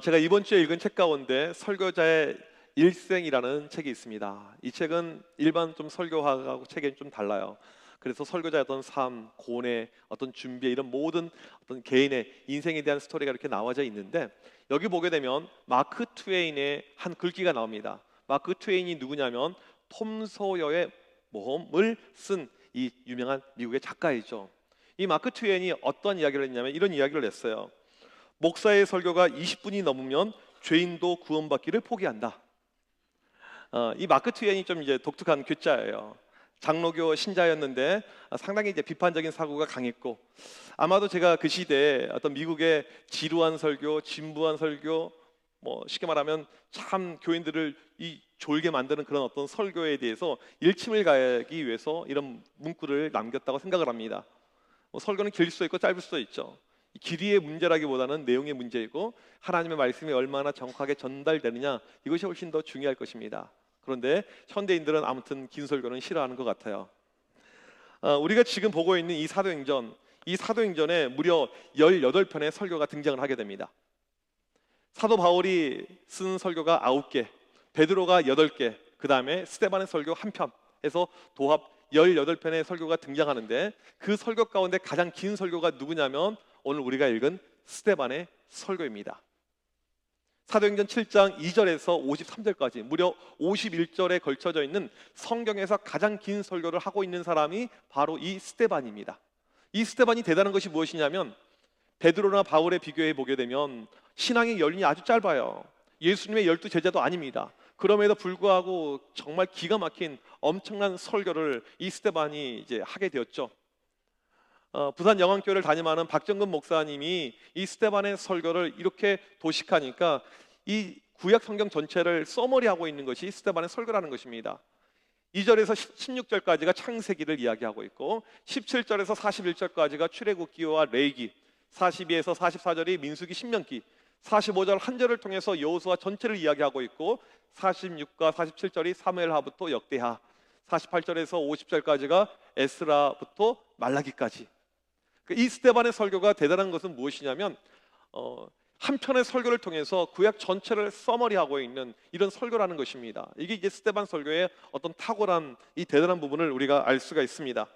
제가 이번 주에 읽은 책 가운데 설교자의 일생이라는 책이 있습니다. 이 책은 일반 좀 설교하고 책이 좀 달라요. 그래서 설교자의 어떤 삶, 고뇌, 어떤 준비 이런 모든 어떤 개인의 인생에 대한 스토리가 이렇게 나와져 있는데 여기 보게 되면 마크 트웨인의 한 글귀가 나옵니다. 마크 트웨인이 누구냐면 톰 소여의 모험을 쓴 이 유명한 미국의 작가이죠. 이 마크 트웨인이 어떤 이야기를 했냐면 이런 이야기를 했어요. 목사의 설교가 20분이 넘으면 죄인도 구원받기를 포기한다. 이 마크 트웨인이 좀 이제 독특한 괴짜예요. 장로교 신자였는데 상당히 이제 비판적인 사고가 강했고 아마도 제가 그 시대에 어떤 미국의 지루한 설교, 진부한 설교, 뭐 쉽게 말하면 참 교인들을 이 졸게 만드는 그런 어떤 설교에 대해서 일침을 가하기 위해서 이런 문구를 남겼다고 생각을 합니다. 설교는 길 수도 있고 짧을 수도 있죠. 길이의 문제라기보다는 내용의 문제이고 하나님의 말씀이 얼마나 정확하게 전달되느냐 이것이 훨씬 더 중요할 것입니다. 그런데 현대인들은 아무튼 긴 설교는 싫어하는 것 같아요. 우리가 지금 보고 있는 이 사도행전에 무려 18편의 설교가 등장을 하게 됩니다. 사도 바울이 쓴 설교가 9개, 베드로가 8개, 그 다음에 스데반의 설교 1편 해서 도합 18편의 설교가 등장하는데 그 설교 가운데 가장 긴 설교가 누구냐면 오늘 우리가 읽은 스데반의 설교입니다. 사도행전 7장 2절에서 53절까지 무려 51절에 걸쳐져 있는 성경에서 가장 긴 설교를 하고 있는 사람이 바로 이 스데반입니다. 이 스데반이 대단한 것이 무엇이냐면 베드로나 바울에 비교해 보게 되면 신앙의 연륜이 아주 짧아요. 예수님의 12제자도 아닙니다. 그럼에도 불구하고 정말 기가 막힌 엄청난 설교를 이 스데반이 이제 하게 되었죠. 부산 영안교회를 담임하는 박정근 목사님이 이 스데반의 설교를 이렇게 도식하니까 이 구약 성경 전체를 써머리하고 있는 것이 스데반의 설교라는 것입니다. 2절에서 16절까지가 창세기를 이야기하고 있고 17절에서 41절까지가 출애굽기와 레위기, 42에서 44절이 민수기 신명기, 45절 한 절을 통해서 여호수아 전체를 이야기하고 있고 46과 47절이 사무엘하부터 역대하, 48절에서 50절까지가 에스라부터 말라기까지. 이 스데반의 설교가 대단한 것은 무엇이냐면 한 편의 설교를 통해서 구약 전체를 써머리하고 있는 이런 설교라는 것입니다. 이게 이제 스데반 설교의 어떤 탁월한 이 대단한 부분을 우리가 알 수가 있습니다.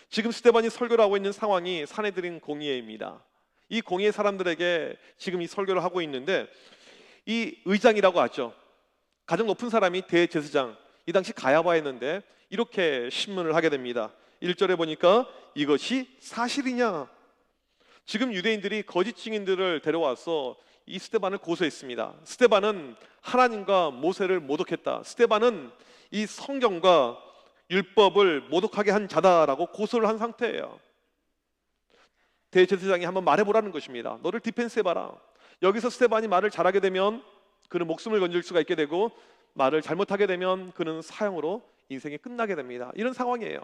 지금 스데반이 설교를 하고 있는 상황이 사내들인 공의회입니다. 이 공의회 사람들에게 지금 이 설교를 하고 있는데 이 의장이라고 하죠. 가장 높은 사람이 대제사장, 이 당시 가야바였는데 이렇게 신문을 하게 됩니다. 1절에 보니까 이것이 사실이냐? 지금 유대인들이 거짓 증인들을 데려와서 이 스데반을 고소했습니다. 스데반은 하나님과 모세를 모독했다. 스데반은 이 성경과 율법을 모독하게 한 자다라고 고소를 한 상태예요. 대제사장이 한번 말해보라는 것입니다. 너를 디펜스해봐라. 여기서 스데반이 말을 잘하게 되면 그는 목숨을 건질 수가 있게 되고 말을 잘못하게 되면 그는 사형으로 인생이 끝나게 됩니다. 이런 상황이에요.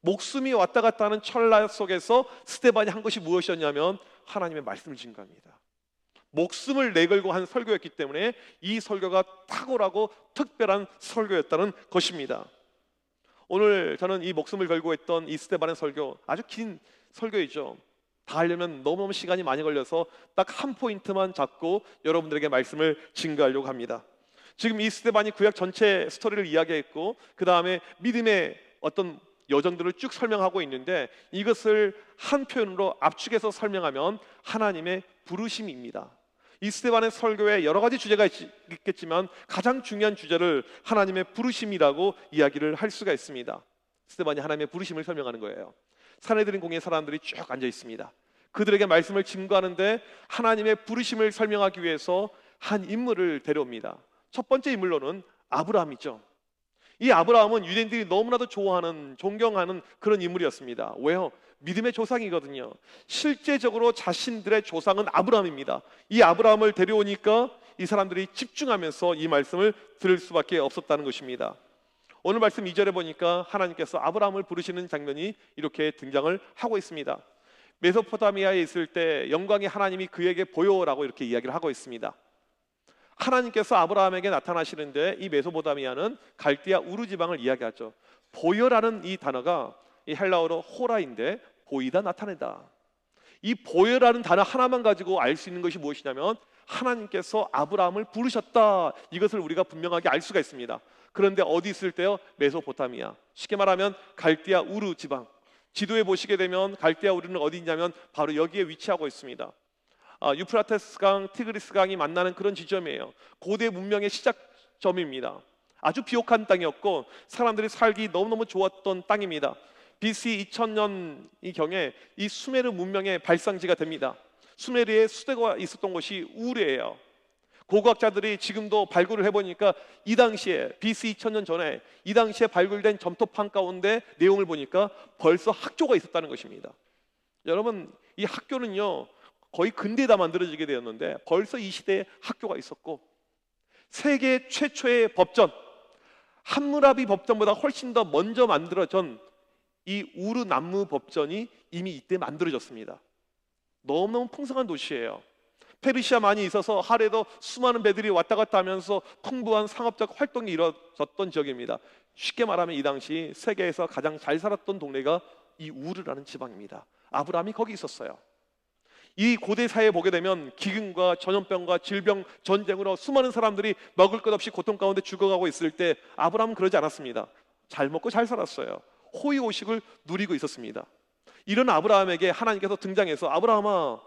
목숨이 왔다 갔다 하는 찰나 속에서 스데반이 한 것이 무엇이었냐면 하나님의 말씀을 증거합니다. 목숨을 내걸고 한 설교였기 때문에 이 설교가 탁월하고 특별한 설교였다는 것입니다. 오늘 저는 이 목숨을 걸고 했던 이 스데반의 설교, 아주 긴 설교이죠. 다 하려면 너무너무 시간이 많이 걸려서 딱 한 포인트만 잡고 여러분들에게 말씀을 증거하려고 합니다. 지금 이 스데반이 구약 전체 스토리를 이야기했고 그 다음에 믿음의 어떤 여정들을 쭉 설명하고 있는데 이것을 한 표현으로 압축해서 설명하면 하나님의 부르심입니다. 이 스데반의 설교에 여러 가지 주제가 있겠지만 가장 중요한 주제를 하나님의 부르심이라고 이야기를 할 수가 있습니다. 스데반이 하나님의 부르심을 설명하는 거예요. 사내들인 공의 사람들이 쭉 앉아 있습니다. 그들에게 말씀을 증거하는데 하나님의 부르심을 설명하기 위해서 한 인물을 데려옵니다. 첫 번째 인물로는 아브라함이죠. 이 아브라함은 유대인들이 너무나도 좋아하는, 존경하는 그런 인물이었습니다. 왜요? 믿음의 조상이거든요. 실제적으로 자신들의 조상은 아브라함입니다. 이 아브라함을 데려오니까 이 사람들이 집중하면서 이 말씀을 들을 수밖에 없었다는 것입니다. 오늘 말씀 2절에 보니까 하나님께서 아브라함을 부르시는 장면이 이렇게 등장을 하고 있습니다. 메소포타미아에 있을 때 영광의 하나님이 그에게 보여라고 이렇게 이야기를 하고 있습니다. 하나님께서 아브라함에게 나타나시는데 이 메소포타미아는 갈대아 우르 지방을 이야기하죠. 보여라는 이 단어가 이 헬라어로 호라인데 보이다, 나타내다. 이 보여라는 단어 하나만 가지고 알 수 있는 것이 무엇이냐면 하나님께서 아브라함을 부르셨다, 이것을 우리가 분명하게 알 수가 있습니다. 그런데 어디 있을 때요? 메소포타미아, 쉽게 말하면 갈대아 우르 지방. 지도에 보시게 되면 갈대아 우르는 어디 있냐면 바로 여기에 위치하고 있습니다. 유프라테스 강, 티그리스 강이 만나는 그런 지점이에요. 고대 문명의 시작점입니다. 아주 비옥한 땅이었고 사람들이 살기 너무너무 좋았던 땅입니다. BC 2000년이 경에 이 수메르 문명의 발상지가 됩니다. 수메르에 수도가 있었던 곳이 우르예요. 고고학자들이 지금도 발굴을 해보니까 이 당시에 BC 2000년 전에 이 당시에 발굴된 점토판 가운데 내용을 보니까 벌써 학교가 있었다는 것입니다. 여러분, 이 학교는요 거의 근대에다 만들어지게 되었는데 벌써 이 시대에 학교가 있었고, 세계 최초의 법전 함무라비 법전보다 훨씬 더 먼저 만들어진 이 우르 남무 법전이 이미 이때 만들어졌습니다. 너무너무 풍성한 도시예요. 페르시아 많이 있어서 하루에도 수많은 배들이 왔다 갔다 하면서 풍부한 상업적 활동이 이루어졌던 지역입니다. 쉽게 말하면 이 당시 세계에서 가장 잘 살았던 동네가 이 우르라는 지방입니다. 아브라함이 거기 있었어요. 이 고대 사회에 보게 되면 기근과 전염병과 질병, 전쟁으로 수많은 사람들이 먹을 것 없이 고통 가운데 죽어가고 있을 때 아브라함은 그러지 않았습니다. 잘 먹고 잘 살았어요. 호의호식을 누리고 있었습니다. 이런 아브라함에게 하나님께서 등장해서 아브라함아,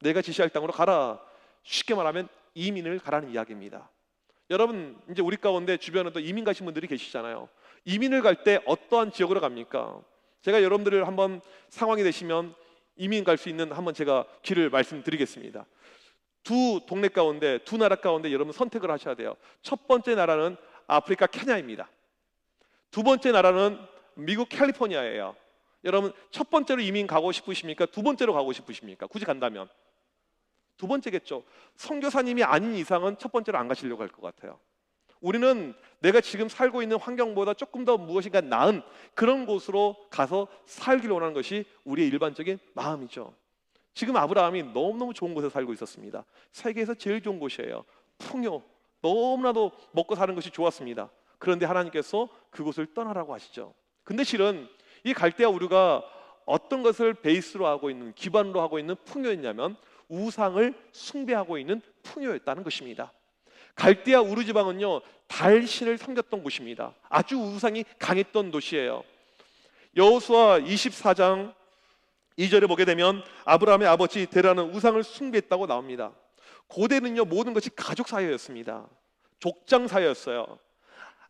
내가 지시할 땅으로 가라. 쉽게 말하면 이민을 가라는 이야기입니다. 여러분, 이제 우리 가운데 주변에도 이민 가신 분들이 계시잖아요. 이민을 갈 때 어떠한 지역으로 갑니까? 제가 여러분들을 한번 상황이 되시면 이민 갈 수 있는 한번 제가 길을 말씀드리겠습니다. 두 동네 가운데, 두 나라 가운데 여러분 선택을 하셔야 돼요. 첫 번째 나라는 아프리카 케냐입니다. 두 번째 나라는 미국 캘리포니아예요. 여러분, 첫 번째로 이민 가고 싶으십니까? 두 번째로 가고 싶으십니까? 굳이 간다면 두 번째겠죠. 선교사님이 아닌 이상은 첫 번째로 안 가시려고 할 것 같아요. 우리는 내가 지금 살고 있는 환경보다 조금 더 무엇인가 나은 그런 곳으로 가서 살기를 원하는 것이 우리의 일반적인 마음이죠. 지금 아브라함이 너무너무 좋은 곳에 살고 있었습니다. 세계에서 제일 좋은 곳이에요. 풍요, 너무나도 먹고 사는 것이 좋았습니다. 그런데 하나님께서 그곳을 떠나라고 하시죠. 근데 실은 이 갈대아 우르가 어떤 것을 베이스로 하고 있는, 기반으로 하고 있는 풍요였냐면 우상을 숭배하고 있는 풍요였다는 것입니다. 갈대아 우르 지방은요 달신을 섬겼던 곳입니다. 아주 우상이 강했던 도시예요. 여호수아 24장 2절에 보게 되면 아브라함의 아버지 데라는 우상을 숭배했다고 나옵니다. 고대는요 모든 것이 가족 사회였습니다. 족장 사회였어요.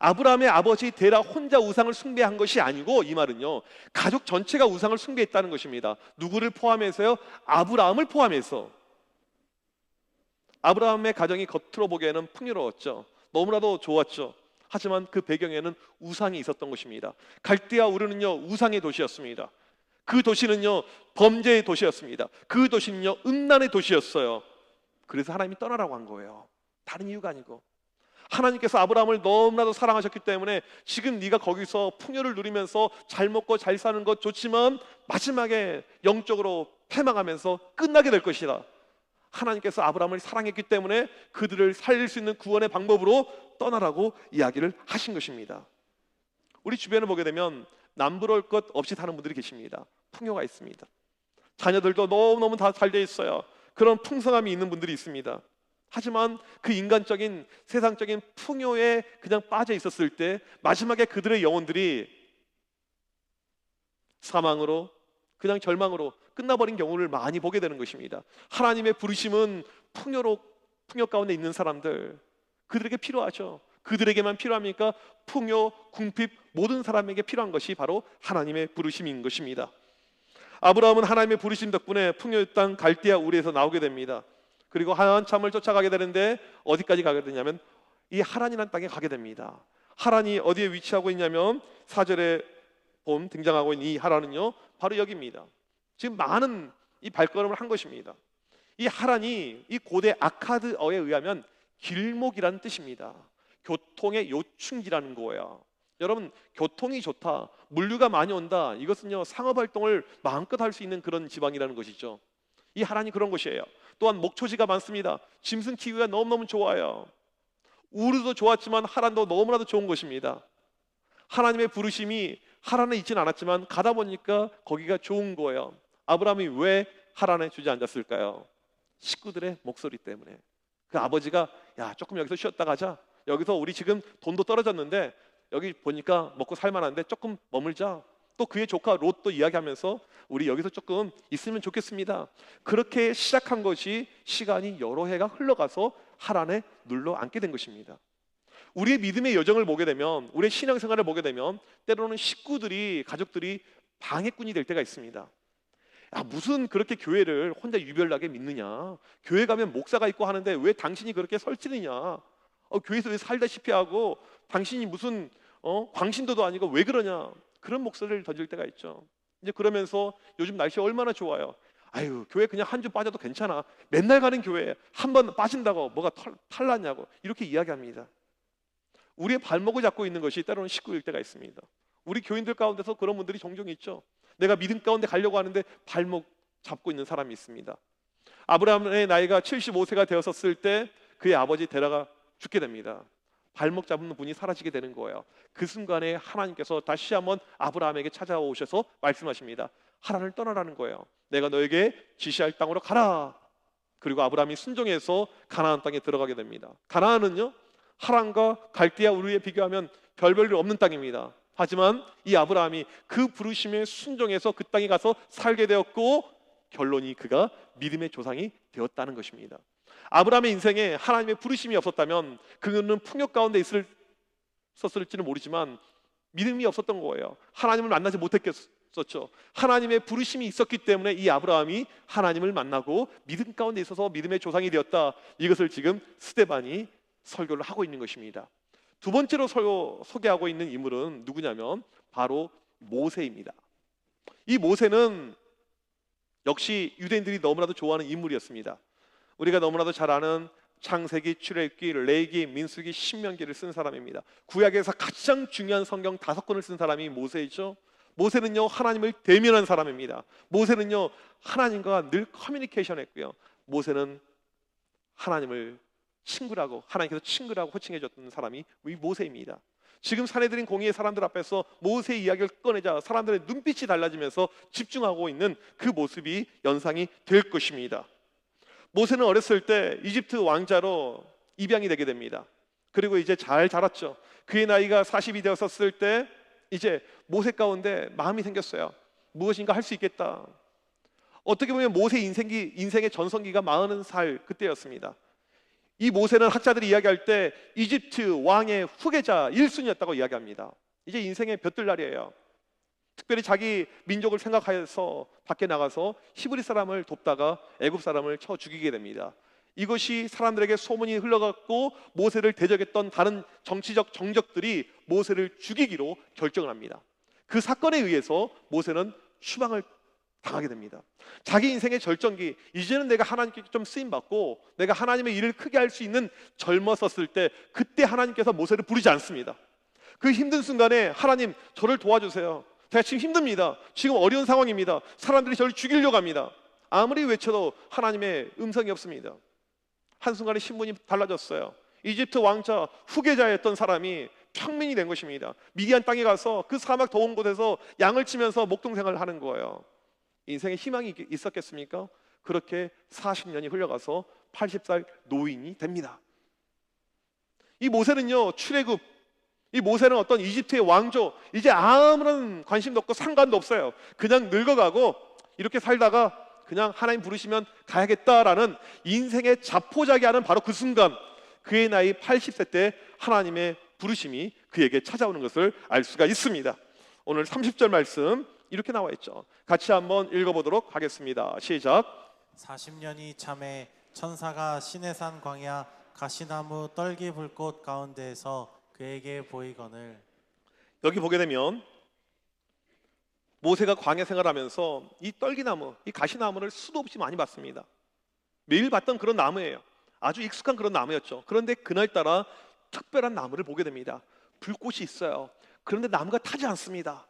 아브라함의 아버지 데라 혼자 우상을 숭배한 것이 아니고, 이 말은요 가족 전체가 우상을 숭배했다는 것입니다. 누구를 포함해서요? 아브라함을 포함해서. 아브라함의 가정이 겉으로 보기에는 풍요로웠죠. 너무나도 좋았죠. 하지만 그 배경에는 우상이 있었던 것입니다. 갈대아 우르는요 우상의 도시였습니다. 그 도시는요 범죄의 도시였습니다. 그 도시는요 음란의 도시였어요. 그래서 하나님이 떠나라고 한 거예요. 다른 이유가 아니고, 하나님께서 아브라함을 너무나도 사랑하셨기 때문에 지금 네가 거기서 풍요를 누리면서 잘 먹고 잘 사는 것 좋지만 마지막에 영적으로 패망하면서 끝나게 될 것이다. 하나님께서 아브라함을 사랑했기 때문에 그들을 살릴 수 있는 구원의 방법으로 떠나라고 이야기를 하신 것입니다. 우리 주변을 보게 되면 남부러울 것 없이 사는 분들이 계십니다. 풍요가 있습니다. 자녀들도 너무너무 다 잘 돼 있어요. 그런 풍성함이 있는 분들이 있습니다. 하지만 그 인간적인 세상적인 풍요에 그냥 빠져 있었을 때 마지막에 그들의 영혼들이 사망으로, 그냥 절망으로 끝나버린 경우를 많이 보게 되는 것입니다. 하나님의 부르심은 풍요 가운데 있는 사람들, 그들에게 필요하죠. 그들에게만 필요합니까? 풍요, 궁핍 모든 사람에게 필요한 것이 바로 하나님의 부르심인 것입니다. 아브라함은 하나님의 부르심 덕분에 풍요의 땅 갈대아 우르에서 나오게 됩니다. 그리고 한참을 쫓아가게 되는데 어디까지 가게 되냐면 이 하란이라는 땅에 가게 됩니다. 하란이 어디에 위치하고 있냐면 4절에 본 등장하고 있는 이 하란은요 바로 여기입니다. 지금 많은 이 발걸음을 한 것입니다. 이 하란이 이 고대 아카드어에 의하면 길목이라는 뜻입니다. 교통의 요충지라는 거예요. 여러분, 교통이 좋다, 물류가 많이 온다, 이것은요 상업활동을 마음껏 할 수 있는 그런 지방이라는 것이죠. 이 하란이 그런 곳이에요. 또한 목초지가 많습니다. 짐승 키우기가 너무너무 좋아요. 우르도 좋았지만 하란도 너무나도 좋은 곳입니다. 하나님의 부르심이 하란에 있지는 않았지만 가다 보니까 거기가 좋은 거예요. 아브라함이 왜 하란에 주저앉았을까요? 식구들의 목소리 때문에. 그 아버지가 야, 조금 여기서 쉬었다 가자. 여기서 우리 지금 돈도 떨어졌는데 여기 보니까 먹고 살만한데 조금 머물자. 또 그의 조카 롯도 이야기하면서 우리 여기서 조금 있으면 좋겠습니다. 그렇게 시작한 것이 시간이 여러 해가 흘러가서 하란에 눌러 앉게 된 것입니다. 우리의 믿음의 여정을 보게 되면, 우리의 신앙생활을 보게 되면 때로는 식구들이, 가족들이 방해꾼이 될 때가 있습니다. 야, 무슨 그렇게 교회를 혼자 유별나게 믿느냐? 교회 가면 목사가 있고 하는데 왜 당신이 그렇게 설치느냐? 교회에서 왜 살다시피 하고 당신이 무슨 광신도도 아니고 왜 그러냐? 그런 목소리를 던질 때가 있죠. 이제 그러면서 요즘 날씨 얼마나 좋아요. 아유, 교회 그냥 한 주 빠져도 괜찮아. 맨날 가는 교회 한 번 빠진다고 뭐가 탈났냐고 이렇게 이야기합니다. 우리의 발목을 잡고 있는 것이 때로는 식구일 때가 있습니다. 우리 교인들 가운데서 그런 분들이 종종 있죠. 내가 믿음 가운데 가려고 하는데 발목 잡고 있는 사람이 있습니다. 아브라함의 나이가 75세가 되었을 때 그의 아버지 데라가 죽게 됩니다. 발목 잡는 분이 사라지게 되는 거예요. 그 순간에 하나님께서 다시 한번 아브라함에게 찾아오셔서 말씀하십니다. 하란을 떠나라는 거예요. 내가 너에게 지시할 땅으로 가라. 그리고 아브라함이 순종해서 가나안 땅에 들어가게 됩니다. 가나안은요, 하란과 갈대아 우르에 비교하면 별볼일 없는 땅입니다. 하지만 이 아브라함이 그 부르심에 순종해서 그 땅에 가서 살게 되었고, 결론이 그가 믿음의 조상이 되었다는 것입니다. 아브라함의 인생에 하나님의 부르심이 없었다면 그는 풍요 가운데 있었을지는 모르지만 믿음이 없었던 거예요. 하나님을 만나지 못했겠었죠. 하나님의 부르심이 있었기 때문에 이 아브라함이 하나님을 만나고 믿음 가운데 있어서 믿음의 조상이 되었다. 이것을 지금 스데반이 설교를 하고 있는 것입니다. 두 번째로 소개하고 있는 인물은 누구냐면 바로 모세입니다. 이 모세는 역시 유대인들이 너무나도 좋아하는 인물이었습니다. 우리가 너무나도 잘 아는 창세기, 출애굽기, 레위기, 민수기, 신명기를 쓴 사람입니다. 구약에서 가장 중요한 성경 5권을 쓴 사람이 모세이죠. 모세는요, 하나님을 대면한 사람입니다. 모세는요, 하나님과 늘 커뮤니케이션 했고요. 모세는 하나님을 친구라고, 하나님께서 친구라고 호칭해 줬던 사람이 이 모세입니다. 지금 사내들인 공의의 사람들 앞에서 모세의 이야기를 꺼내자 사람들의 눈빛이 달라지면서 집중하고 있는 그 모습이 연상이 될 것입니다. 모세는 어렸을 때 이집트 왕자로 입양이 되게 됩니다. 그리고 이제 잘 자랐죠. 그의 나이가 40이 되었을 때 이제 모세 가운데 마음이 생겼어요. 무엇인가 할 수 있겠다. 어떻게 보면 모세 인생의 전성기가 40살 그때였습니다. 이 모세는 학자들이 이야기할 때 이집트 왕의 후계자 1순위였다고 이야기합니다. 이제 인생의 볕들날이에요. 특별히 자기 민족을 생각하여서 밖에 나가서 히브리 사람을 돕다가 애굽 사람을 쳐 죽이게 됩니다. 이것이 사람들에게 소문이 흘러갔고 모세를 대적했던 다른 정치적 정적들이 모세를 죽이기로 결정을 합니다. 그 사건에 의해서 모세는 추방을 당하게 됩니다. 자기 인생의 절정기, 이제는 내가 하나님께 좀 쓰임받고 내가 하나님의 일을 크게 할 수 있는 젊었었을 때, 그때 하나님께서 모세를 부르지 않습니다. 그 힘든 순간에 하나님 저를 도와주세요. 제가 지금 힘듭니다. 지금 어려운 상황입니다. 사람들이 저를 죽이려고 합니다. 아무리 외쳐도 하나님의 음성이 없습니다. 한순간에 신분이 달라졌어요. 이집트 왕자 후계자였던 사람이 평민이 된 것입니다. 미디안 땅에 가서 그 사막 더운 곳에서 양을 치면서 목동생활을 하는 거예요. 인생에 희망이 있었겠습니까? 그렇게 40년이 흘러가서 80살 노인이 됩니다. 이 모세는요, 출애굽, 이 모세는 어떤 이집트의 왕조, 이제 아무런 관심도 없고 상관도 없어요. 그냥 늙어가고 이렇게 살다가 그냥 하나님 부르시면 가야겠다라는 인생의 자포자기하는 바로 그 순간, 그의 나이 80세 때 하나님의 부르심이 그에게 찾아오는 것을 알 수가 있습니다. 오늘 30절 말씀 이렇게 나와 있죠. 같이 한번 읽어보도록 하겠습니다. 시작. 40년이 참에 천사가 시내산 광야 가시나무 떨기 불꽃 가운데에서 그에게 보이거늘. 여기 보게 되면 모세가 광야 생활하면서 이 떨기나무, 이 가시나무를 수도 없이 많이 봤습니다. 매일 봤던 그런 나무예요. 아주 익숙한 그런 나무였죠. 그런데 그날따라 특별한 나무를 보게 됩니다. 불꽃이 있어요. 그런데 나무가 타지 않습니다.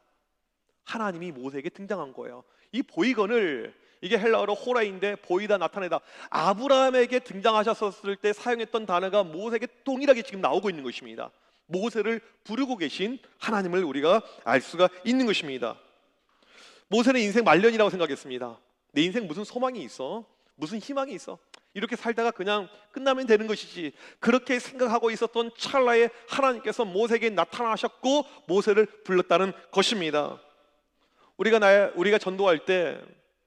하나님이 모세에게 등장한 거예요. 이 보이건을, 이게 헬라어로 호라인데 보이다, 나타내다, 아브라함에게 등장하셨을 때 사용했던 단어가 모세에게 동일하게 지금 나오고 있는 것입니다. 모세를 부르고 계신 하나님을 우리가 알 수가 있는 것입니다. 모세는 인생 말년이라고 생각했습니다. 내 인생 무슨 소망이 있어? 무슨 희망이 있어? 이렇게 살다가 그냥 끝나면 되는 것이지, 그렇게 생각하고 있었던 찰나에 하나님께서 모세에게 나타나셨고 모세를 불렀다는 것입니다. 우리가 전도할 때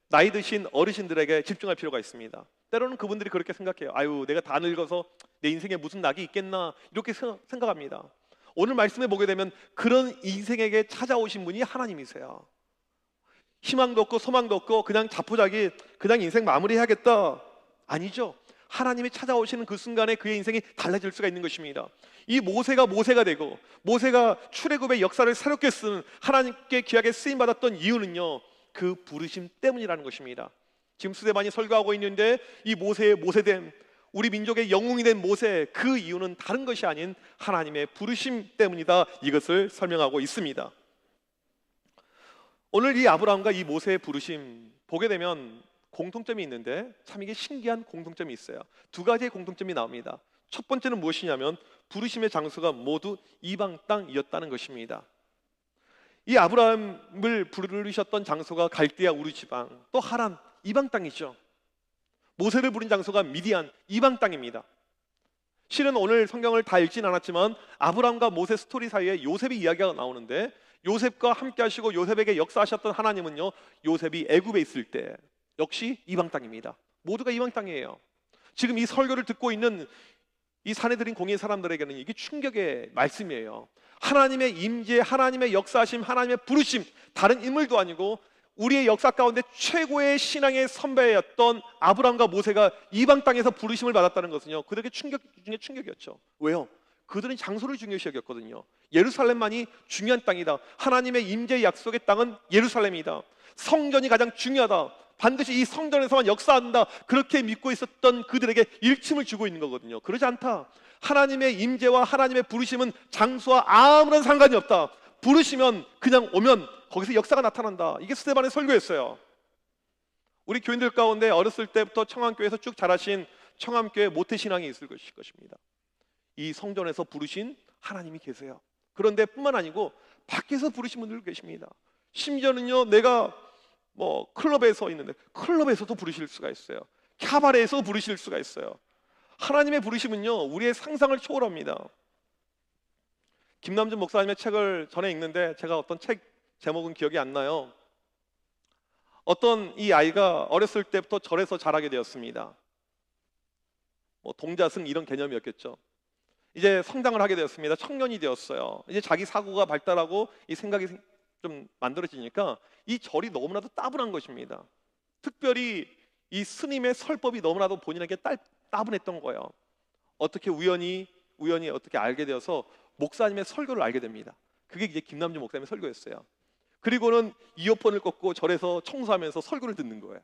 나이 드신 어르신들에게 집중할 필요가 있습니다. 때로는 그분들이 그렇게 생각해요. 아유, 내가 다 늙어서 내 인생에 무슨 낙이 있겠나, 이렇게 생각합니다. 오늘 말씀에 보게 되면 그런 인생에게 찾아오신 분이 하나님이세요. 희망도 없고 소망도 없고 그냥 자포자기 그냥 인생 마무리해야겠다, 아니죠. 하나님이 찾아오시는 그 순간에 그의 인생이 달라질 수가 있는 것입니다. 이 모세가 되고 모세가 출애굽의 역사를 새롭게 쓰는, 하나님께 귀하게 쓰임받았던 이유는요, 그 부르심 때문이라는 것입니다. 지금 수대반이 설교하고 있는데 이 모세의 모세됨, 우리 민족의 영웅이 된 모세, 그 이유는 다른 것이 아닌 하나님의 부르심 때문이다, 이것을 설명하고 있습니다. 오늘 이 아브라함과 이 모세의 부르심 보게 되면 공통점이 있는데 참 이게 신기한 공통점이 있어요. 두 가지의 공통점이 나옵니다. 첫 번째는 무엇이냐면 부르심의 장소가 모두 이방 땅이었다는 것입니다. 이 아브라함을 부르셨던 장소가 갈대아 우르 지방, 또 하란 이방 땅이죠. 모세를 부른 장소가 미디안 이방 땅입니다. 실은 오늘 성경을 다 읽진 않았지만 아브라함과 모세 스토리 사이에 요셉의 이야기가 나오는데, 요셉과 함께 하시고 요셉에게 역사하셨던 하나님은요, 요셉이 애굽에 있을 때 역시 이방 땅입니다. 모두가 이방 땅이에요. 지금 이 설교를 듣고 있는 이 사내들인 공의 사람들에게는 이게 충격의 말씀이에요. 하나님의 임재, 하나님의 역사하심, 하나님의 부르심, 다른 인물도 아니고 우리의 역사 가운데 최고의 신앙의 선배였던 아브라함과 모세가 이방 땅에서 부르심을 받았다는 것은요, 그들에게 충격 중에 충격이었죠. 왜요? 그들은 장소를 중요시 여겼거든요. 예루살렘만이 중요한 땅이다. 하나님의 임재의 약속의 땅은 예루살렘이다. 성전이 가장 중요하다. 반드시 이 성전에서만 역사한다. 그렇게 믿고 있었던 그들에게 일침을 주고 있는 거거든요. 그러지 않다. 하나님의 임재와 하나님의 부르심은 장소와 아무런 상관이 없다. 부르시면 그냥 오면 거기서 역사가 나타난다. 이게 스데반의 설교였어요. 우리 교인들 가운데 어렸을 때부터 청암교회에서 쭉 자라신 청암교회 모태신앙이 있을 것입니다. 이 성전에서 부르신 하나님이 계세요. 그런데 뿐만 아니고 밖에서 부르신 분들 계십니다. 심지어는요, 내가 클럽에 서 있는데 클럽에서도 부르실 수가 있어요. 캬바레에서 부르실 수가 있어요. 하나님의 부르심은요, 우리의 상상을 초월합니다. 김남준 목사님의 책을 전에 읽는데 제가 어떤 책 제목은 기억이 안 나요. 어떤 이 아이가 어렸을 때부터 절에서 자라게 되었습니다. 동자승 이런 개념이었겠죠. 이제 성장을 하게 되었습니다. 청년이 되었어요. 이제 자기 사고가 발달하고 이 생각이 좀 만들어지니까 이 절이 너무나도 따분한 것입니다. 특별히 이 스님의 설법이 너무나도 본인에게 따분했던 거예요. 어떻게 우연히 어떻게 알게 되어서 목사님의 설교를 알게 됩니다. 그게 이제 김남준 목사님의 설교였어요. 그리고는 이어폰을 꽂고 절에서 청소하면서 설교를 듣는 거예요.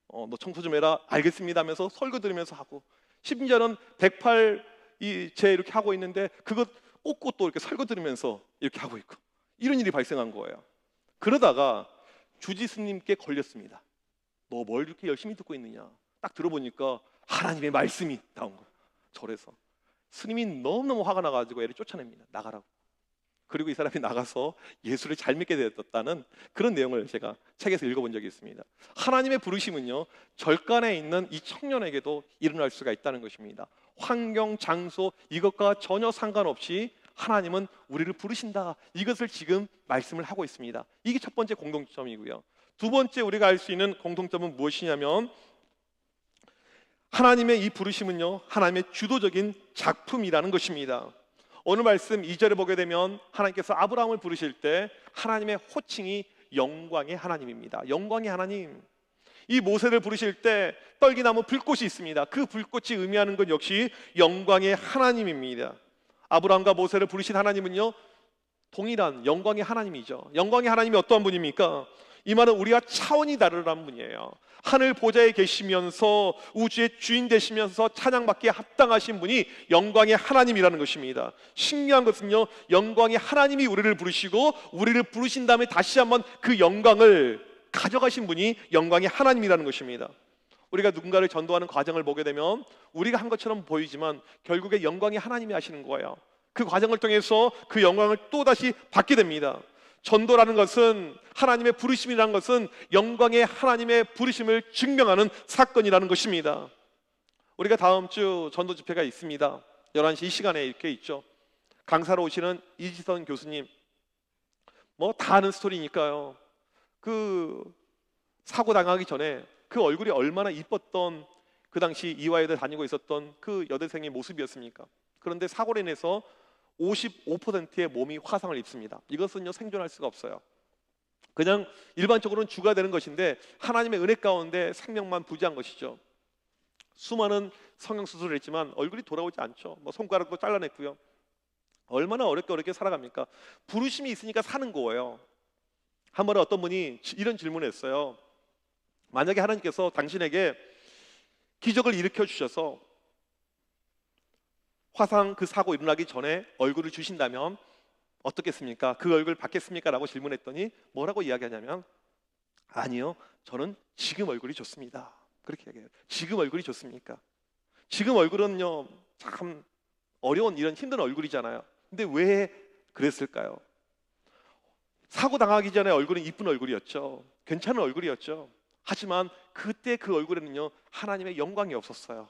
너 청소 좀 해라. 알겠습니다 하면서 설교 들으면서 하고, 심지어는 108제 이렇게 하고 있는데 그것 꽂고 또 이렇게 설교 들으면서 이렇게 하고 있고, 이런 일이 발생한 거예요. 그러다가 주지 스님께 걸렸습니다. 너 뭘 이렇게 열심히 듣고 있느냐. 딱 들어보니까 하나님의 말씀이 나온 거예요. 절에서. 스님이 너무너무 화가 나가지고 애를 쫓아냅니다. 나가라고. 그리고 이 사람이 나가서 예수를 잘 믿게 되었다는 그런 내용을 제가 책에서 읽어본 적이 있습니다. 하나님의 부르심은요, 절간에 있는 이 청년에게도 일어날 수가 있다는 것입니다. 환경, 장소 이것과 전혀 상관없이 하나님은 우리를 부르신다. 이것을 지금 말씀을 하고 있습니다. 이게 첫 번째 공통점이고요. 두 번째 우리가 알 수 있는 공통점은 무엇이냐면, 하나님의 이 부르심은요, 하나님의 주도적인 작품이라는 것입니다. 오늘 말씀 2절에 보게 되면 하나님께서 아브라함을 부르실 때 하나님의 호칭이 영광의 하나님입니다. 영광의 하나님. 이 모세를 부르실 때 떨기나무 불꽃이 있습니다. 그 불꽃이 의미하는 건 역시 영광의 하나님입니다. 아브라함과 모세를 부르신 하나님은요, 동일한 영광의 하나님이죠. 영광의 하나님이 어떠한 분입니까? 이 말은 우리가 차원이 다르다는 분이에요. 하늘 보좌에 계시면서 우주의 주인 되시면서 찬양받기에 합당하신 분이 영광의 하나님이라는 것입니다. 신기한 것은요, 영광의 하나님이 우리를 부르시고 우리를 부르신 다음에 다시 한번 그 영광을 가져가신 분이 영광의 하나님이라는 것입니다. 우리가 누군가를 전도하는 과정을 보게 되면 우리가 한 것처럼 보이지만 결국에 영광의 하나님이 하시는 거예요. 그 과정을 통해서 그 영광을 또다시 받게 됩니다. 전도라는 것은, 하나님의 부르심이라는 것은 영광의 하나님의 부르심을 증명하는 사건이라는 것입니다. 우리가 다음 주 전도 집회가 있습니다. 11시 이 시간에 이렇게 있죠. 강사로 오시는 이지선 교수님, 뭐 다 아는 스토리니까요. 그 사고 당하기 전에 그 얼굴이 얼마나 이뻤던, 그 당시 이화여대 다니고 있었던 그 여대생의 모습이었습니까? 그런데 사고로 인해서 55%의 몸이 화상을 입습니다. 이것은요, 생존할 수가 없어요. 그냥 일반적으로는 주가 되는 것인데 하나님의 은혜 가운데 생명만 부지한 것이죠. 수많은 성형수술을 했지만 얼굴이 돌아오지 않죠. 뭐 손가락도 잘라냈고요. 얼마나 어렵게 살아갑니까? 부르심이 있으니까 사는 거예요. 한 번에 어떤 분이 이런 질문을 했어요. 만약에 하나님께서 당신에게 기적을 일으켜 주셔서 화상 그 사고 일어나기 전에 얼굴을 주신다면 어떻겠습니까? 그 얼굴 받겠습니까? 라고 질문했더니 뭐라고 이야기하냐면, 아니요, 저는 지금 얼굴이 좋습니다. 그렇게 얘기해요. 지금 얼굴이 좋습니까? 지금 얼굴은요, 참 어려운, 이런 힘든 얼굴이잖아요. 근데 왜 그랬을까요? 사고 당하기 전에 얼굴은 이쁜 얼굴이었죠. 괜찮은 얼굴이었죠. 하지만 그때 그 얼굴에는요, 하나님의 영광이 없었어요.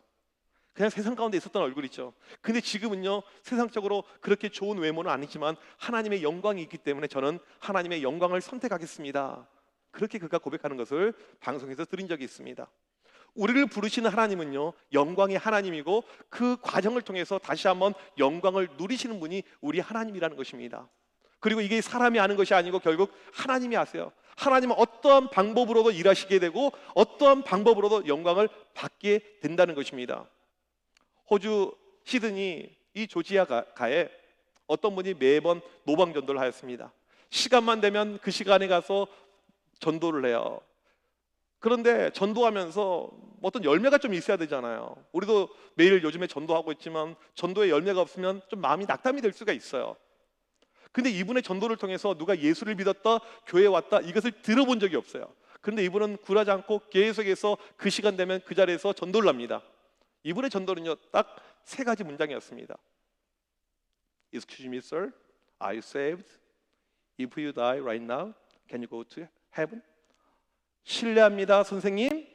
그냥 세상 가운데 있었던 얼굴이죠. 근데 지금은요, 세상적으로 그렇게 좋은 외모는 아니지만 하나님의 영광이 있기 때문에 저는 하나님의 영광을 선택하겠습니다. 그렇게 그가 고백하는 것을 방송에서 들은 적이 있습니다. 우리를 부르시는 하나님은요, 영광의 하나님이고 그 과정을 통해서 다시 한번 영광을 누리시는 분이 우리 하나님이라는 것입니다. 그리고 이게 사람이 아는 것이 아니고 결국 하나님이 아세요. 하나님은 어떠한 방법으로도 일하시게 되고 어떠한 방법으로도 영광을 받게 된다는 것입니다. 호주 시드니 이 조지아가에 어떤 분이 매번 노방 전도를 하였습니다. 시간만 되면 그 시간에 가서 전도를 해요. 그런데 전도하면서 어떤 열매가 좀 있어야 되잖아요. 우리도 매일 요즘에 전도하고 있지만 전도에 열매가 없으면 좀 마음이 낙담이 될 수가 있어요. 근데 이분의 전도를 통해서 누가 예수를 믿었다, 교회에 왔다, 이것을 들어본 적이 없어요. 그런데 이분은 굴하지 않고 계속해서 그 시간 되면 그 자리에서 전도를 합니다. 이분의 전도는요, 딱 3가지 문장이었습니다. Excuse me, sir. Are you saved? If you die right now, can you go to heaven? 실례합니다, 선생님.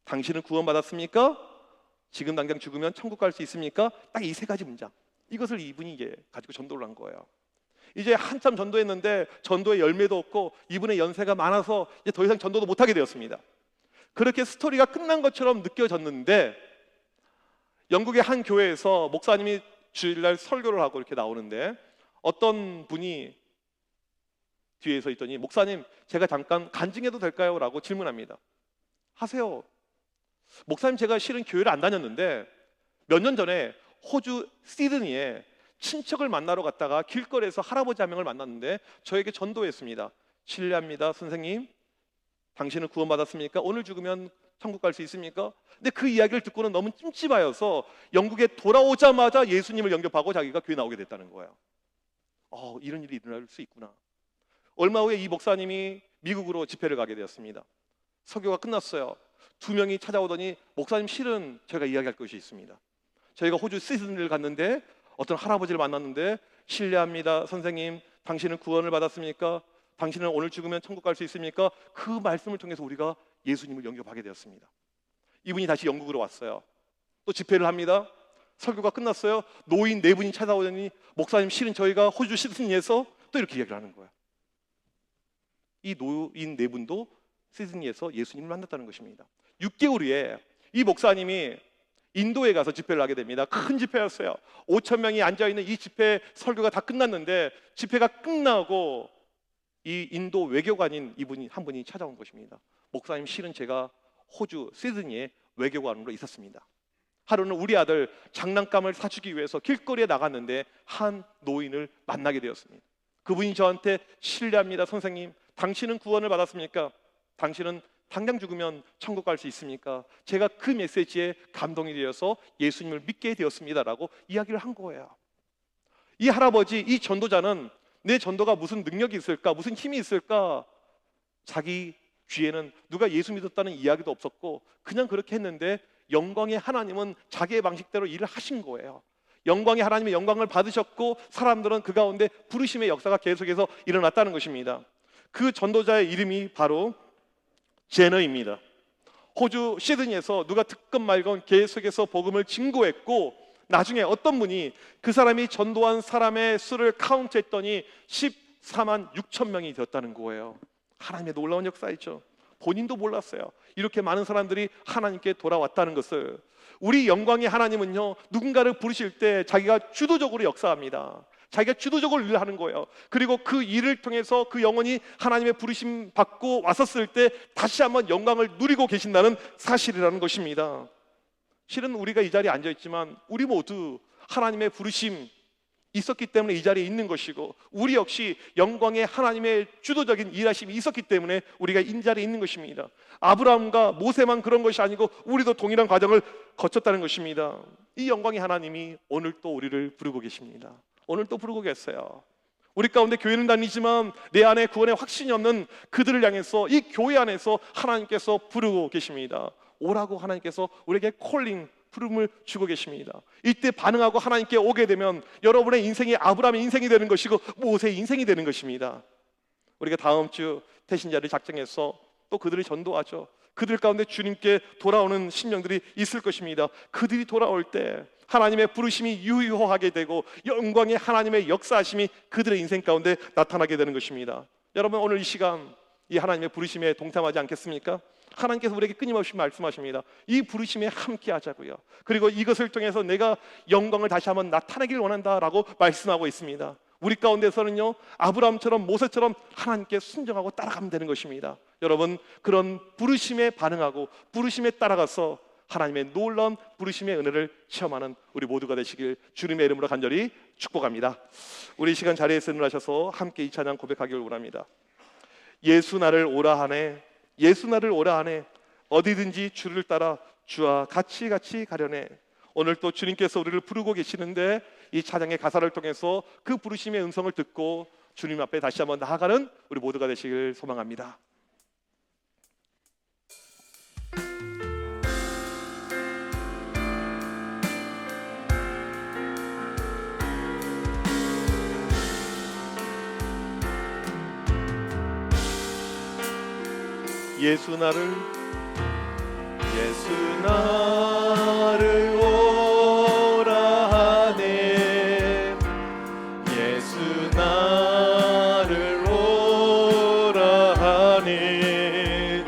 당신은 구원받았습니까? 지금 당장 죽으면 천국 갈 수 있습니까? 딱 이 3가지 문장. 이것을 이분이 이제 가지고 전도를 한 거예요. 이제 한참 전도했는데 전도의 열매도 없고 이분의 연세가 많아서 이제 더 이상 전도도 못하게 되었습니다. 그렇게 스토리가 끝난 것처럼 느껴졌는데, 영국의 한 교회에서 목사님이 주일날 설교를 하고 이렇게 나오는데 어떤 분이 뒤에 서 있더니, 목사님, 제가 잠깐 간증해도 될까요? 라고 질문합니다. 하세요. 목사님, 제가 실은 교회를 안 다녔는데 몇 년 전에 호주 시드니에 친척을 만나러 갔다가 길거리에서 할아버지 한 명을 만났는데 저에게 전도했습니다. 실례합니다, 선생님. 당신은 구원받았습니까? 오늘 죽으면 천국 갈 수 있습니까? 근데 그 이야기를 듣고는 너무 찜찜하여서 영국에 돌아오자마자 예수님을 영접하고 자기가 교회 나오게 됐다는 거예요. 이런 일이 일어날 수 있구나. 얼마 후에 이 목사님이 미국으로 집회를 가게 되었습니다. 설교가 끝났어요. 2명이 찾아오더니, 목사님, 실은 제가 이야기할 것이 있습니다. 저희가 호주 시드니를 갔는데 어떤 할아버지를 만났는데, 실례합니다, 선생님, 당신은 구원을 받았습니까? 당신은 오늘 죽으면 천국 갈 수 있습니까? 그 말씀을 통해서 우리가 예수님을 영접하게 되었습니다. 이분이 다시 영국으로 왔어요. 또 집회를 합니다. 설교가 끝났어요. 노인 4분이 찾아오더니, 목사님, 실은 저희가 호주 시드니에서, 또 이렇게 이야기를 하는 거예요. 이 노인 4분도 시드니에서 예수님을 만났다는 것입니다. 6개월 후에 이 목사님이 인도에 가서 집회를 하게 됩니다. 큰 집회였어요. 5,000명이 앉아있는 이 집회 설교가 다 끝났는데, 집회가 끝나고 이 인도 외교관인 이분이 한 분이 찾아온 것입니다. 목사님, 실은 제가 호주 시드니에 외교관으로 있었습니다. 하루는 우리 아들 장난감을 사주기 위해서 길거리에 나갔는데 한 노인을 만나게 되었습니다. 그분이 저한테, 실례합니다, 선생님, 당신은 구원을 받았습니까? 당신은 당장 죽으면 천국 갈 수 있습니까? 제가 그 메시지에 감동이 되어서 예수님을 믿게 되었습니다라고 이야기를 한 거예요. 이 할아버지, 이 전도자는 내 전도가 무슨 능력이 있을까, 무슨 힘이 있을까? 자기 귀에는 누가 예수 믿었다는 이야기도 없었고 그냥 그렇게 했는데, 영광의 하나님은 자기의 방식대로 일을 하신 거예요. 영광의 하나님의 영광을 받으셨고 사람들은 그 가운데 부르심의 역사가 계속해서 일어났다는 것입니다. 그 전도자의 이름이 바로 제너입니다. 호주 시드니에서 누가 특급 말건 계속해서 복음을 증거했고, 나중에 어떤 분이 그 사람이 전도한 사람의 수를 카운트했더니 14만 6천 명이 되었다는 거예요. 하나님의 놀라운 역사이죠. 본인도 몰랐어요. 이렇게 많은 사람들이 하나님께 돌아왔다는 것을. 우리 영광의 하나님은요, 누군가를 부르실 때 자기가 주도적으로 역사합니다. 자기가 주도적으로 일을 하는 거예요. 그리고 그 일을 통해서 그 영혼이 하나님의 부르심 받고 왔었을 때 다시 한번 영광을 누리고 계신다는 사실이라는 것입니다. 실은 우리가 이 자리에 앉아있지만 우리 모두 하나님의 부르심 있었기 때문에 이 자리에 있는 것이고, 우리 역시 영광의 하나님의 주도적인 일하심이 있었기 때문에 우리가 이 자리에 있는 것입니다. 아브라함과 모세만 그런 것이 아니고 우리도 동일한 과정을 거쳤다는 것입니다. 이 영광의 하나님이 오늘 또 우리를 부르고 계십니다. 오늘 또 부르고 계세요. 우리 가운데 교회는 다니지만 내 안에 구원의 확신이 없는 그들을 향해서 이 교회 안에서 하나님께서 부르고 계십니다. 오라고 하나님께서 우리에게 콜링, 부름을 주고 계십니다. 이때 반응하고 하나님께 오게 되면 여러분의 인생이 아브라함의 인생이 되는 것이고 모세의 인생이 되는 것입니다. 우리가 다음 주 태신자를 작정해서 또 그들을 전도하죠. 그들 가운데 주님께 돌아오는 심령들이 있을 것입니다. 그들이 돌아올 때 하나님의 부르심이 유효하게 되고 영광의 하나님의 역사하심이 그들의 인생 가운데 나타나게 되는 것입니다. 여러분, 오늘 이 시간 이 하나님의 부르심에 동참하지 않겠습니까? 하나님께서 우리에게 끊임없이 말씀하십니다. 이 부르심에 함께 하자고요. 그리고 이것을 통해서 내가 영광을 다시 한번 나타내길 원한다라고 말씀하고 있습니다. 우리 가운데서는요, 아브라함처럼 모세처럼 하나님께 순종하고 따라가면 되는 것입니다. 여러분, 그런 부르심에 반응하고 부르심에 따라가서 하나님의 놀라운 부르심의 은혜를 체험하는 우리 모두가 되시길 주님의 이름으로 간절히 축복합니다. 우리 이 시간 자리에서 일어나셔서 함께 이 찬양 고백하기를 원합니다. 예수 나를 오라 하네, 예수 나를 오라 하네, 어디든지 주를 따라 주와 같이 가려네. 오늘 또 주님께서 우리를 부르고 계시는데 이 찬양의 가사를 통해서 그 부르심의 음성을 듣고 주님 앞에 다시 한번 나아가는 우리 모두가 되시길 소망합니다. 예수 나를 오라 하네, 예수 나를 오라 하네,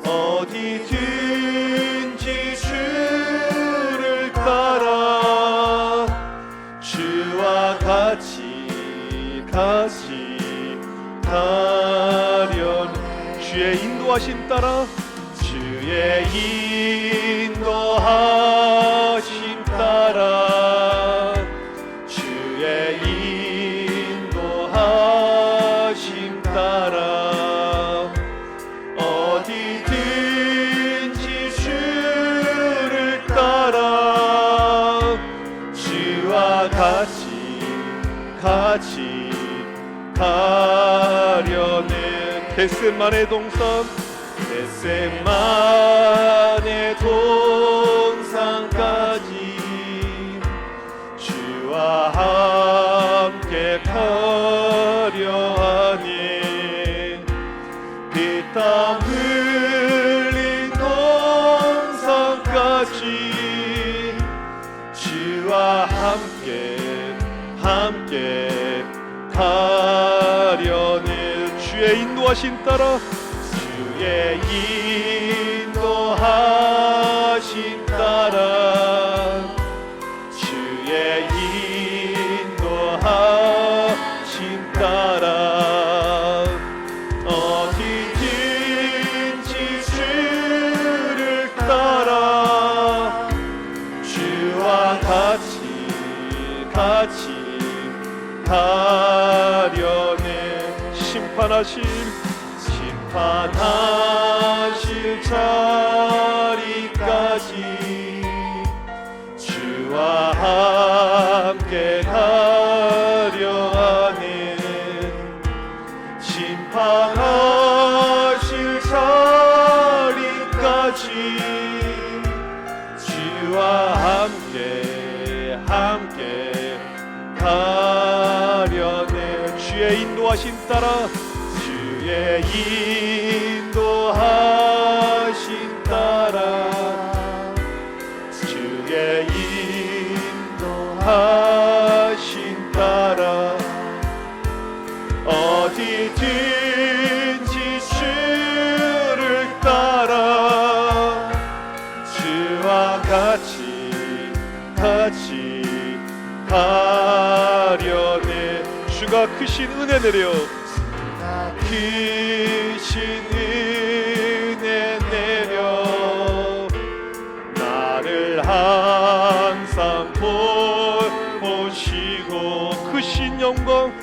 어디든지 주를 따라 주와 같이 가려네. 주의 인도하심 따라, 주의 인도하심 따라, 주의 인도하심 따라, 어디든지 주를 따라 주와 같이 가려네. 겟세마네 동산까지 주와 함께 가려 하니, 피땀 흘린 동산까지 주와 함께 가려니. 주의 인도하심 따라, 주의 인도하심 따라, 주의 인도하심 따라, 어디든지 주를 따라 주와 같이 가려네. 심판하실 자리까지 주와 함께 가려 하네. 심판하실 자리까지 주와 함께 따라 주의 인도하심 따라 주의 인도하심 따라 어디든지 주를 따라 주와 같이 가려네. 주가 크신 은혜 내려 크신 은혜 내려 나를 항상 보시고 크신 영광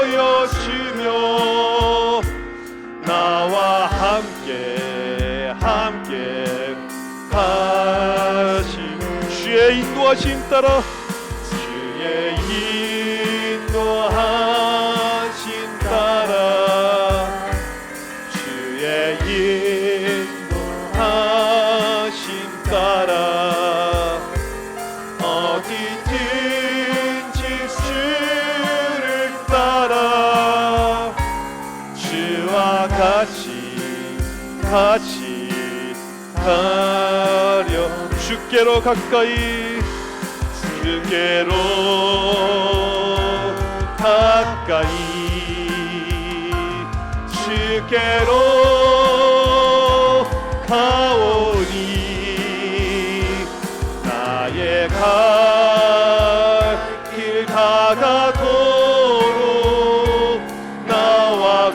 보여주며 나와 함께 가심 주의 인도하심 따라 주의 인도하심 따라 주의 인도하심 따라 어디든지 주를 따라 주와 같이 가려 주께로 가까이 주께로 가오니 나의 갈 길 다가도록 나와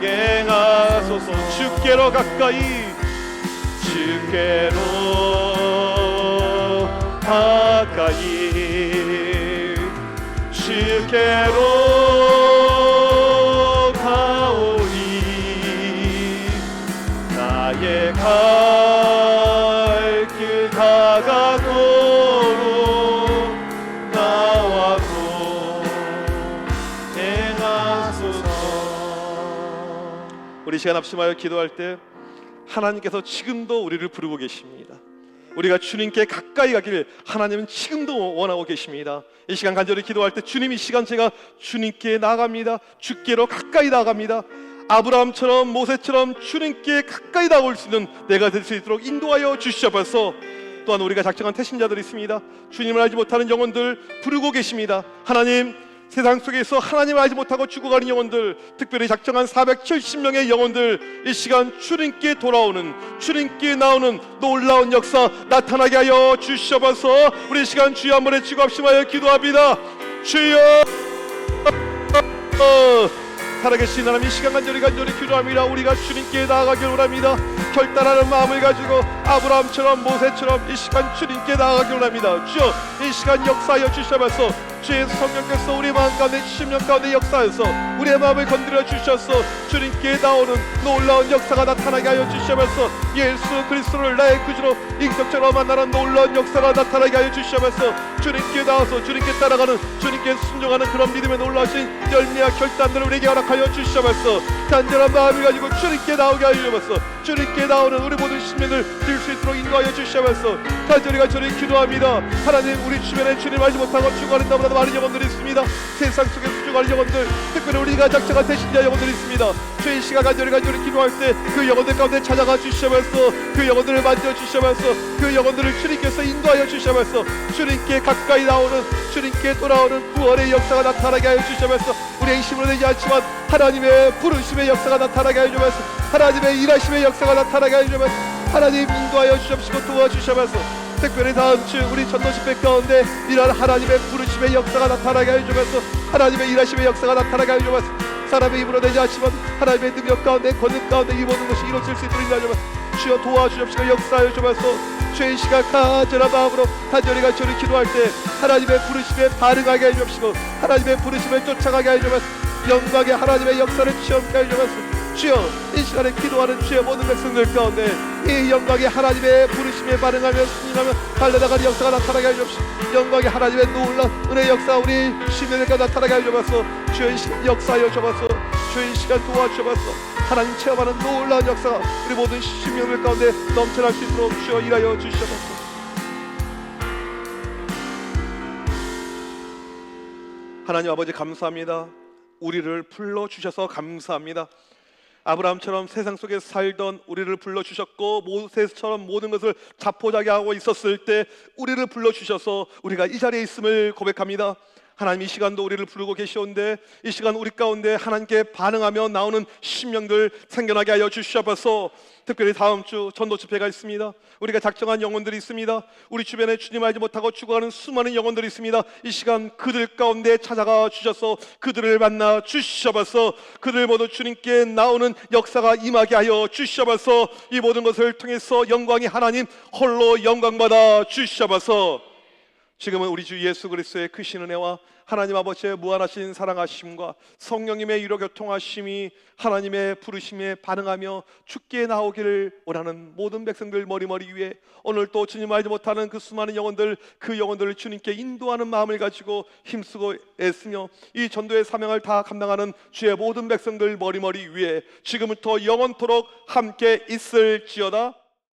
동행하소서. 주께로 가까이 주께로 가오니 나의 갈 길 다가도록 나와 동행하소서. 우리 시간 합심하여 기도할 때 하나님께서 지금도 우리를 부르고 계십니다. 우리가 주님께 가까이 가길 하나님은 지금도 원하고 계십니다. 이 시간 간절히 기도할 때 주님, 이 시간 제가 주님께 나아갑니다. 주께로 가까이 나아갑니다. 아브라함처럼 모세처럼 주님께 가까이 나올 수 있는 내가 될 수 있도록 인도하여 주시옵소서. 또한 우리가 작정한 태신자들이 있습니다. 주님을 알지 못하는 영혼들 부르고 계십니다. 하나님, 세상 속에서 하나님을 알지 못하고 죽어가는 영혼들, 특별히 작정한 470명의 영혼들, 이 시간 주님께 돌아오는, 주님께 나오는 놀라운 역사 나타나게 하여 주시옵소서. 우리 이 시간 주여 한번 외치고 합심하여 기도합니다. 주여, 살아계신 하나님, 이 시간 간절히 기도합니다. 우리가 주님께 나아가길 원합니다. 결단하는 마음을 가지고 아브라함처럼 모세처럼 이 시간 주님께 나아가길 원합니다. 주여, 이 시간 역사하여 주시옵소서. 주의 성령께서 우리 마음 가운데, 심령 가운데 역사하여서 우리의 마음을 건드려 주셔서 주님께 나오는 놀라운 역사가 나타나게 하여 주시옵소서. 예수 그리스도를 나의 구주로 인격적으로 만나는 놀라운 역사가 나타나게 하여 주시옵소서. 주님께 나와서 주님께 따라가는, 주님께 순종하는 그런 믿음의 놀라우신 열매와 결단들을 우리에게 허락하여 주시옵소서. 간절한 마음을 가지고 주님께 나오게 하여 주옵소서. 주님께 나오는 우리 모든 신명을 들 수 있도록 인도하여 주시옵소서. 간절히 기도합니다. 하나님, 우리 주변에 주님 알지 못하고 죽어가는 너무나도 많은 영혼들이 있습니다. 세상 속에 죽어가는 영혼들, 특별히 우리가 작정한 대신자 영혼들이 있습니다. 주의 시간 간절히 기도할 때 그 영혼들 가운데 찾아가 주시옵소서. 그 영혼들을 만져 주시옵소서. 그 영혼들을 주님께서 인도하여 주시옵소서. 주님께 가까이 나오는, 주님께 돌아오는 구원의 역사가 나타나게 하여 주시옵소서. 우리의 힘으로 되지 않지만 하나님의 부르심의 역사가 나타나게 하여 주옵소서. 하나님의 일하심의 역사가 나타나게 하여 주옵소서. 하나님 인도하여 주옵시고 도와주시옵소서. 특별히 다음 주 우리 전도 집회 가운데 이러한 하나님의 부르심의 역사가 나타나게 하여 주옵소서. 하나님의 일하심의 역사가 나타나게 하여 주옵소서. 사람의 힘으로 되지 않지만 하나님의 능력 가운데, 권능 가운데 이 모든 것이 이루어질 수 있도록 인도하여 주옵소서. 주여 도와주옵시고 역사하여 주옵소서. 주의 시간 간절한 마음으로 간절히 기도할 때 하나님의 부르심에 반응하게 하여 주옵시고 하나님의 부르심을 쫓아가게 하여 주옵소서. 영광의 하나님의 역사를 체험하게 하여 주옵소서. 주여, 이 시간에 기도하는 주의 모든 백성들 가운데 이 영광의 하나님의 부르심에 반응하며 순종하며 달려나가는 역사가 나타나게 하여 주옵시고 영광의 하나님의 놀라운 은혜의 역사 우리 시민들과 나타나게 하여 주옵소서. 주의 시간 역사하여 주옵소서. 주의 시간 도와주옵소서. 하나님 체험하는 놀라운 역사가 우리 모든 시민들 가운데 넘쳐날 수 있도록 주여 일하여 주시옵소서. 하나님 아버지 감사합니다. 우리를 불러주셔서 감사합니다. 아브라함처럼 세상 속에 살던 우리를 불러주셨고, 모세처럼 모든 것을 자포자기하고 있었을 때 우리를 불러주셔서 우리가 이 자리에 있음을 고백합니다. 하나님, 이 시간도 우리를 부르고 계시온데 이 시간 우리 가운데 하나님께 반응하며 나오는 심령들 생겨나게 하여 주시옵소서. 특별히 다음 주 전도 집회가 있습니다. 우리가 작정한 영혼들이 있습니다. 우리 주변에 주님 알지 못하고 죽어가는 수많은 영혼들이 있습니다. 이 시간 그들 가운데 찾아가 주셔서 그들을 만나 주시옵소서. 그들 모두 주님께 나오는 역사가 임하게 하여 주시옵소서. 이 모든 것을 통해서 영광이 하나님 홀로 영광받아 주시옵소서. 지금은 우리 주 예수 그리스도의 크신 은혜와 하나님 아버지의 무한하신 사랑하심과 성령님의 유로 교통하심이 하나님의 부르심에 반응하며 주께 나오기를 원하는 모든 백성들 머리머리 위에 오늘 또 주님 알지 못하는 그 수많은 영혼들, 그 영혼들을 주님께 인도하는 마음을 가지고 힘쓰고 애쓰며 이 전도의 사명을 다 감당하는 주의 모든 백성들 머리머리 위에 지금부터 영원토록 함께 있을지어다.